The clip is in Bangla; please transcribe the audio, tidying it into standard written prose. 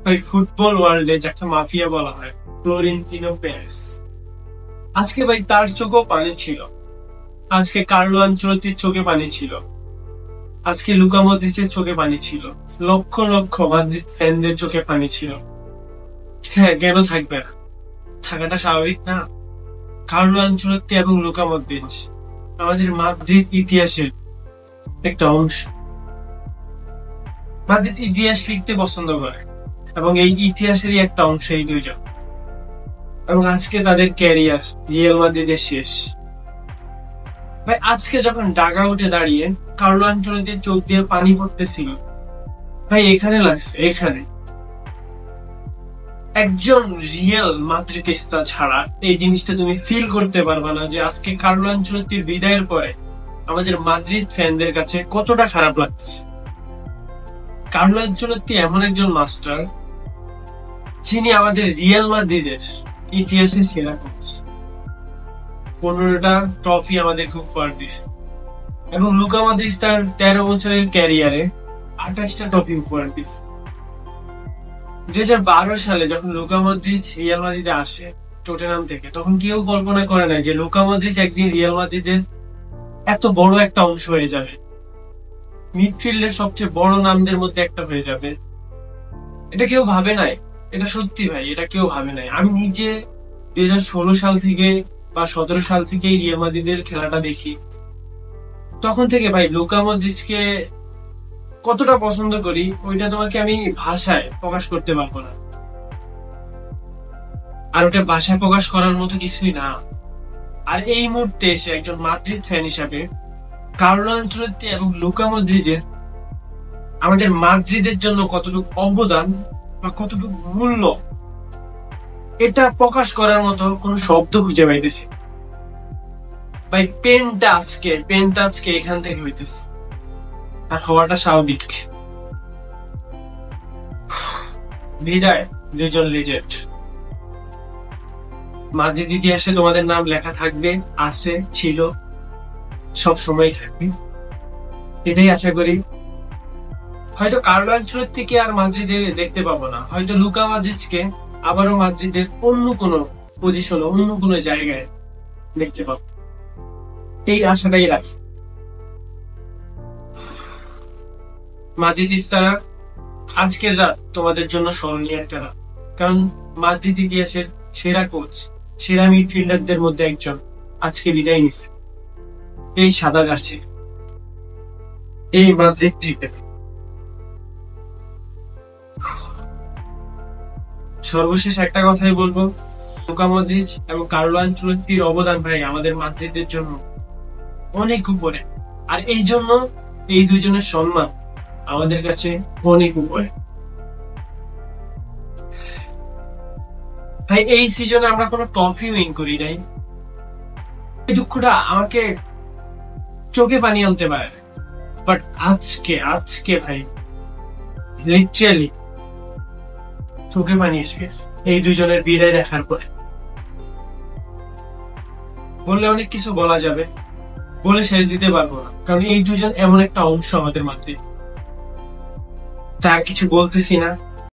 ভাই ফুটবল ওয়ার্ল্ডে যাকে মাফিয়া বলা হয়, ফ্লোরেন্তিনো পেরেস, আজকে ভাই তার চোখেও পানি ছিল। আজকে কার্লো আনচেলত্তির চোখে পানি ছিল। আজকে লুকা মদ্রিচের চোখে পানি ছিল। লক্ষ লক্ষ মাদ্রিদ ফ্যানদের চোখে পানি ছিল। হ্যাঁ, কেন থাকবে না? থাকাটা স্বাভাবিক না? কার্লো আনচেলত্তি এবং লুকা মদ্রিচ আমাদের মাদ্রিদ ইতিহাসের একটা অংশ। মাদ্রিদ ইতিহাস লিখতে পছন্দ করে এবং এই ইতিহাসেরই একটা অংশ এই দুইজন। এবং আজকে তাদের ক্যারিয়ার রিয়াল মাদ্রিদের শেষ। ভাই আজকে যখন ডাগা উঠে দাঁড়িয়ে কার্লো আনচেলত্তির চোখ দিয়ে পানি পড়তেছিল, ভাই এখানে লাগছে, এখানে একজন রিয়েল মাদ্রিদিস্তা ছাড়া এই জিনিসটা তুমি ফিল করতে পারবা না যে আজকে কার্লো আনচেলত্তির বিদায়ের পরে আমাদের মাদ্রিদ ফ্যানদের কাছে কতটা খারাপ লাগতেছে। কার্লো আনচেলত্তি এমন একজন মাস্টার যিনি আমাদের রিয়াল মাদ্রিদের ইতিহাসে সেরা কোচ। 15টা ট্রফি আমাদের খুব ফার দিচ্ছে এবং লুকা মদ্রিচ তার 13 বছরের ক্যারিয়ারে 28টা ট্রফি উপহার দিচ্ছে। 2012 সালে যখন লুকা মদ্রিচ রিয়াল মাদ্রিদে আসে টটেনহাম থেকে, তখন কেউ কল্পনা করে নাই যে লুকা মদ্রিচ একদিন রিয়াল মাদ্রিদের এত বড় একটা অংশ হয়ে যাবে, মিডফিল্ডের সবচেয়ে বড় নামদের মধ্যে একটা হয়ে যাবে। এটা কেউ ভাবে নাই। এটা সত্যি ভাই, এটা কেউ ভাবে নাই। আমি নিজে 2016 সাল থেকে বা 17 সাল থেকে রিয়াল মাদ্রিদের খেলাটা দেখি। তখন থেকে ভাই লুকা মদ্রিচকে কতটা পছন্দ করি ওইটা তোমাকে আমি ভাষায় প্রকাশ করতে পারবো না। আর ওটা ভাষায় প্রকাশ করার মতো কিছুই না। আর এই মুহূর্তে এসে একজন মাদ্রিদ ফ্যান হিসাবে কার্লো আনচেলত্তি এবং লুকা মদ্রিচের আমাদের মাদ্রিদের জন্য কতটুকু অবদান বা কতটুকু মূল্য, এটা প্রকাশ করার মতো কোন শব্দ খুঁজে পাইতেছি ভাই। পেনটা আজকে এখান থেকে হইতেছে, আর হওয়াটা স্বাভাবিক। বিদায় দুজন লিজেন্ড। মাদ্রিদ ইতিহাসে তোমাদের নাম লেখা থাকবে, আছে, ছিল, সব সময় থাকবে, এটাই আশা করি। হয়তো কার্লো আনচেলত্তিকে আর মাদ্রিদে দেখতে পাবো না, হয়তো লুকা মদ্রিচকে আবারও মাদ্রিদের অন্য কোনো পজিশনে, অন্য কোনো জায়গায় দেখতে পাবো, এই আশাটাই রাখি। মাদ্রিদিস্তারা, আজকের রাত তোমাদের জন্য স্মরণীয় একটা রাত, কারণ মাদ্রিদ ইতিহাসের সেরা কোচ, সেরা মিডফিল্ডারদের মধ্যে একজন আজকে বিদায় নিছে এই সাদা জার্সি, এই মাদ্রিদ থেকে। সর্বশেষ একটা কথাই বলবো, লুকা মদ্রিচ এবং কার্লো আনচেলত্তির অবদান ভাই আমাদের মাদ্রিদের জন্য অনেক উপরে। আর এই জন্য এই দুজনের সম্মান আমাদের কাছে অনেক উপরে। ভাই এই সিজনে আমরা কোনো ট্রফি উইন করি নাই, এই দুঃখটা আমাকে চোখে পানি আনতে পারে। বাট আজকে ভাই লিটারালি চোখে পানি এসে গেছে এই দুজনের বিদায় দেখার পরে। বললে অনেক কিছু বলা যাবে, বলে শেষ দিতে পারবো না, কারণ এই দুজন এমন একটা অংশ আমাদের মাদ্রিদ। তার কিছু বলতেছি না।